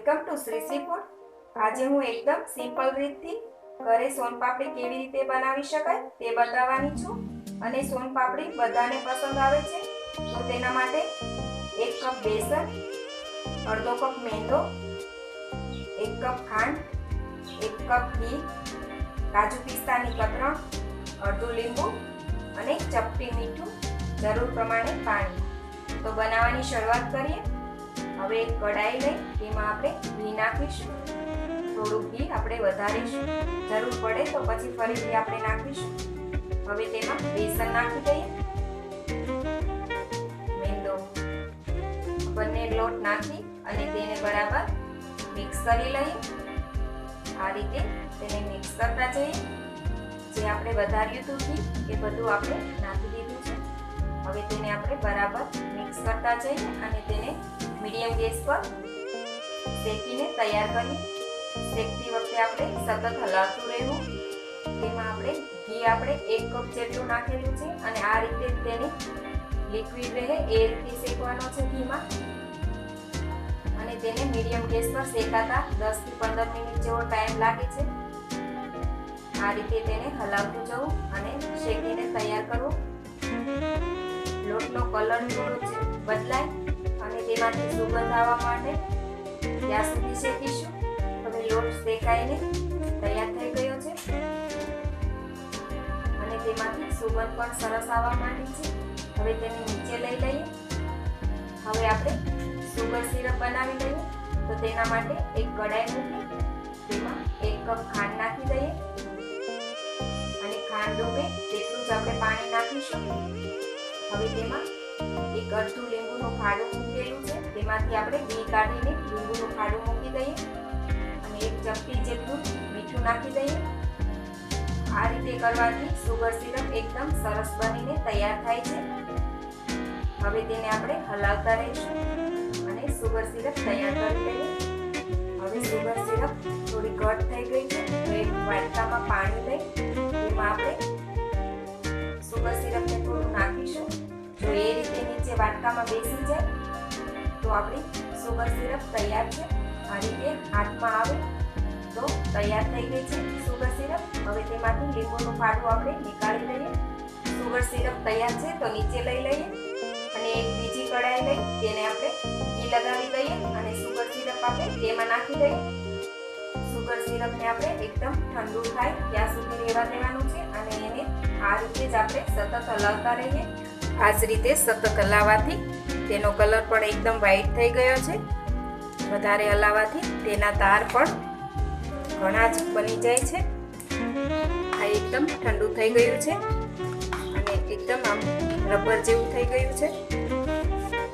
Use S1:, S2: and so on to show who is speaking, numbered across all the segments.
S1: Welcome to Shri food. આજે હું એકદમ સિમ્પલ રીતથી ઘરે સોનપાપડી કેવી રીતે બનાવી શકાય તે બતાવવાની છું અને સોનપાપડી બધાને પસંદ આવે છે। તો તેના માટે 1 કપ બેસન, અડધો કપ મેંદો, 1 કપ ખાંડ, 1 કપ ઘી, કાજુ પિસ્તાની કતરણ, અડધું લીંબુ અને ચપટી મીઠું, જરૂર પ્રમાણે પાણી। તો બનાવવાની શરૂઆત કરીએ। હવે એક કઢાઈ લઈ તેમાં આપણે ઘી નાખીશું। થોડું ઘી આપણે વધારીશું, જરૂર પડે તો પછી ફરીથી આપણે નાખીશું। હવે તેમાં બેસન નાખી દઈએ, મેંદો, બંને લોટ નાખી અને તેને બરાબર મિક્સ કરી લઈએ। આ રીતે તેને મિક્સ કરતા જઈએ। જે આપણે વધાર્યું હતું ઘી એ બધું આપણે નાખી દીધું છે। હવે તેને આપણે બરાબર મિક્સ કરતા જઈએ અને તેને મીડિયમ ગેસ પર શેકીને તૈયાર કરીએ। શેકતી વખતે આપણે સતત હલાવતું રહેવું। તેમાં આપણે ઘી આપણે 1 કપ જેટલું નાખેલું છે અને આ રીતે તેની લિક્વિડ રહે એ રીતે શેકવાનો છે ઘીમાં। અને તેને મીડિયમ ગેસ પર શેકાતા 10 થી 15 મિનિટ જેવો ટાઈમ લાગે છે। આ રીતે તેને હલાવતું જવું અને શેકીને તૈયાર કરવું। લોટનો કલર થોડો બદલાય અને તેમાંથી સુગંધ આવવા માટે ત્યાં સુધી શેકીશું। હવે લોટ શેકાઈને તૈયાર થઈ ગયો છે અને તેમાંથી સુગંધ પણ સરસ આવવા માંડી છે। હવે તેને નીચે લઈ લઈએ। હવે આપણે સુગર સિરપ બનાવી લઈએ। તો તેના માટે એક કઢાઈ મૂકી તેમાં 1 કપ ખાંડ નાખી દઈએ અને ખાંડ ડૂબે તેટલું જ આપણે પાણી નાખીશું। હવે તેમાં એક અડધું લીંબુનું ફાડું મૂકેલું છે, તેમાંથી આપણે ઘી કાઢીને લીંબુનું ફાડું મૂકી દઈએ અને એક ચપટી જેટલું મીઠું નાખી દઈએ। આ રીતે કરવાથી સુગર સિરપ એકદમ સરસ બનીને તૈયાર થાય છે। હવે તેને આપણે હલાવતા રહીશું અને સુગર સિરપ તૈયાર કરી લઈએ। હવે સુગર સિરપ થોડી ઘટ થઈ ગઈ છે તો એક વાટકામાં પાણી લઈ તેમાં આપણે સુગર સિરપને થોડું નાખીશું। જો એ રીતે નીચે વાટકામાં બેસી જાય તો આપણી સુગર સિરપ તૈયાર છે। આ રીતે હાથમાં આવે તો તૈયાર થઈ ગઈ છે સુગર સિરપ। હવે તેમાંથી લીંબુનું ફાડું આપણે નીકાળી લઈએ। સુગર સિરપ તૈયાર છે તો નીચે લઈ લઈએ અને એક બીજી કઢાઈ લઈ તેને આપણે ઘી લગાવી દઈએ અને સુગર સિરપ આપણે તેમાં નાખી દઈએ। સુગર સિરપને આપણે એકદમ ઠંડુ થાય ત્યાં સુધી રહેવા દેવાનું છે અને એને આ રીતે જ આપણે સતત હલાવતા રહીએ। આ જ રીતે સતત હલાવવાથી તેનો કલર પણ એકદમ વ્હાઈટ થઈ ગયો છે। વધારે હલાવવાથી તેના તાર પણ ઘણા જ બની જાય છે। આ એકદમ ઠંડુ થઈ ગયું છે અને એકદમ આમ રબર જેવું થઈ ગયું છે।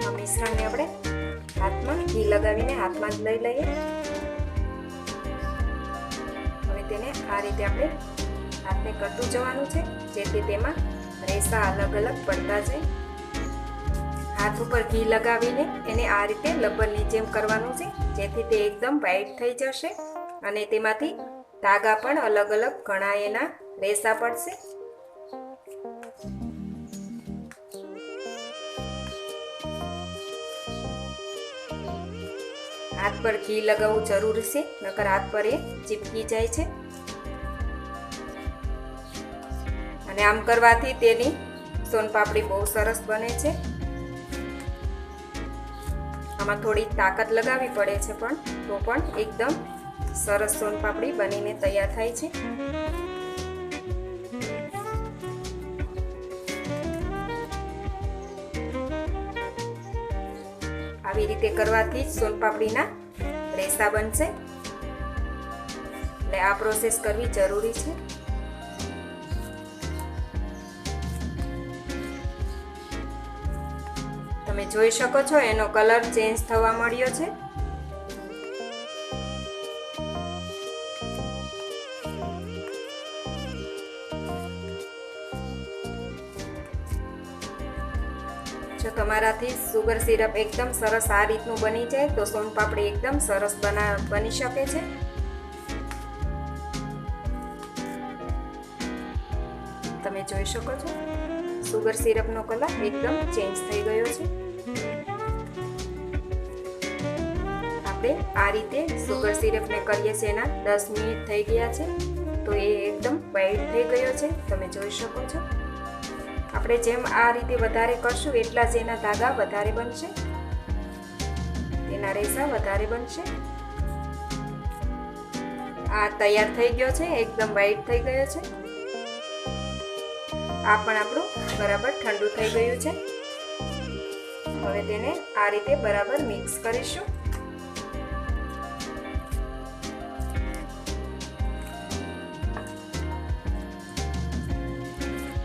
S1: આ મિશ્રણને આપણે હાથમાં ઘી લગાવીને હાથમાં જ લઈ લઈએ। હવે તેને આ રીતે આપણે હાથને કરતું જવાનું છે જેથી તેમાં રેસા અલગ અલગ પડતા જાય। હાથ ઉપર ઘી લગાવીને એને આ રીતે લબ્બરની જેમ કરવાનું છે જેથી તે એકદમ વ્હાઈટ થઈ જશે અને તેમાંથી ધાગા પણ અલગ અલગ ઘણા એના રેસા પડશે। હાથ પર ઘી લગાવવું જરૂરી છે, નકર હાથ પર એ ચીપકી જાય છે અને આમ કરવાથી તેની સોનપાપડી બહુ સરસ બને છે। આમાં થોડી તાકાત લગાવવી પડે છે પણ તો પણ એકદમ સરસ સોનપાપડી બનીને તૈયાર થાય છે। આવી રીતે કરવાથી જ સોનપાપડીના રેસા બનશે એટલે આ પ્રોસેસ કરવી જરૂરી છે। તમે જોઈ શકો છો એનો કલર ચેન્જ થવા મળ્યો છે। જો તમારાથી સુગર સિરપ એકદમ સરસ આ રીતનું બની જાય તો સોનપાપડી એકદમ સરસ બની શકે છે। તમે જોઈ શકો છો સુગર સિરપનો કલર એકદમ ચેન્જ થઈ ગયો છે। આપણે આ રીતે સુગર સિરપને કરીએ છીએ એના 10 મિનિટ થઈ ગયા છે, તો એ એકદમ વ્હાઈટ થઈ ગયો છે, તમે જોઈ શકો છો. આપણે જેમ આ રીતે વધારે કરશું એટલા જ એના ધાગા વધારે બનશે, તેના રેસા વધારે બનશે. આ તૈયાર થઈ ગયો છે, એકદમ વ્હાઈટ થઈ ગયો છે. આ પણ આપણું બરાબર ઠંડુ થઈ ગયું છે. હવે તેને આ રીતે બરાબર મિક્સ કરીશું.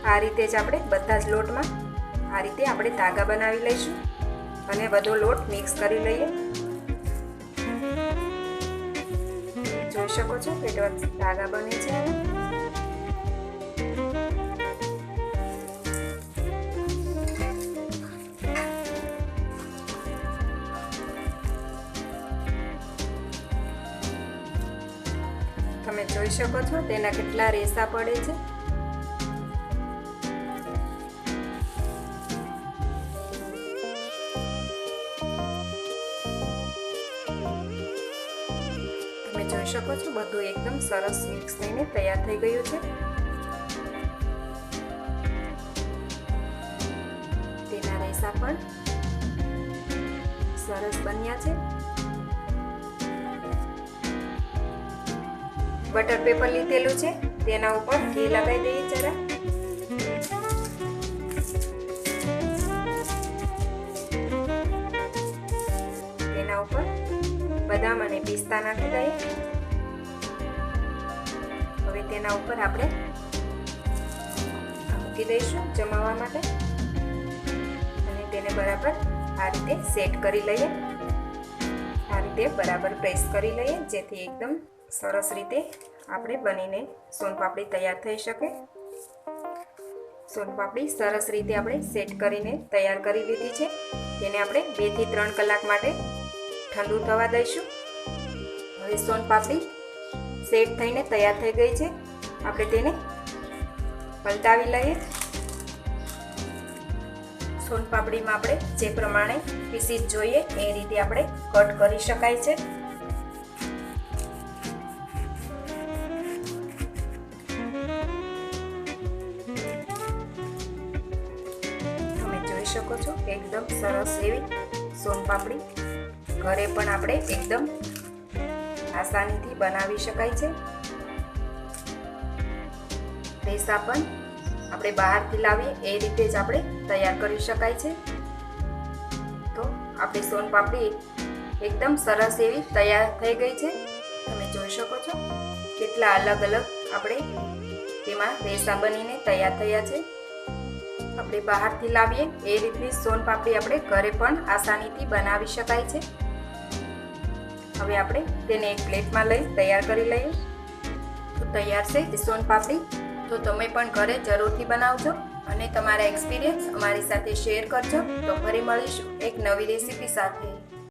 S1: આ રીતે જ આપણે બધા જ લોટમાં આ રીતે આપણે ધાગા બનાવી લઈશું અને બધો લોટ મિક્સ કરી લઈએ. જોઈ શકો છો કેટલા ધાગા બને છે. તમે જોઈ શકો છો તેના કેટલા રેસા પડે છે. તમે જોઈ શકો છો બધું એકદમ સરસ મિક્સ થઈને તૈયાર થઈ ગયું છે. તેના રેસા પણ સરસ બન્યા છે. બટર પેપર લીધેલું છે, તેના ઉપર ઘી લગાવી દઈએ જરા. તેના ઉપર બદામ અને પિસ્તા નાખી દઈએ. હવે તેના ઉપર આપણે મૂકી દઈશું જમાવવા માટે અને તેને બરાબર આ રીતે સેટ કરી લઈએ. આ રીતે બરાબર પ્રેસ કરી લઈએ જેથી એકદમ સરસ રીતે આપણે બનીને સોનપાપડી તૈયાર થઈ શકે. સોનપાપડી સરસ રીતે આપણે સેટ કરીને તૈયાર કરી લીધી છે. તેને આપણે 2 થી 3 કલાક માટે ઠંડુ થવા દઈશું. હવે સોનપાપડી સેટ થઈને તૈયાર થઈ ગઈ છે. આપણે તેને પલટાવી લઈએ. સોનપાપડીમાં આપણે જે પ્રમાણે પીસીસ જોઈએ એ રીતે આપણે કટ કરી શકાય છે. શકો છો એકદમ સરસ એવી સોનપાપડી ઘરે પણ આપણે એકદમ આસાનીથી બનાવી શકાય છે. રેસા પણ આપણે બહારથી લાવીએ એ રીતે જ આપણે તૈયાર કરી શકાય છે. તો આપણી સોનપાપડી એકદમ સરસ એવી તૈયાર થઈ ગઈ છે. તમે જોઈ શકો છો કેટલા અલગ અલગ આપણે તેમાં રેસા બનીને તૈયાર થયા છે. આપણે બહારથી લાવીએ એ રીતની સોનપાપડી આપણે ઘરે પણ આસાનીથી બનાવી શકાય છે. હવે આપણે તેને એક પ્લેટમાં લઈ તૈયાર કરી લઈએ. તો તૈયાર છે સોનપાપડી. તો તમે પણ ઘરે જરૂરથી બનાવજો અને તમારા એક્સપિરિયન્સ અમારી સાથે શેર કરજો. તો ફરી મળીશું એક નવી રેસીપી સાથે.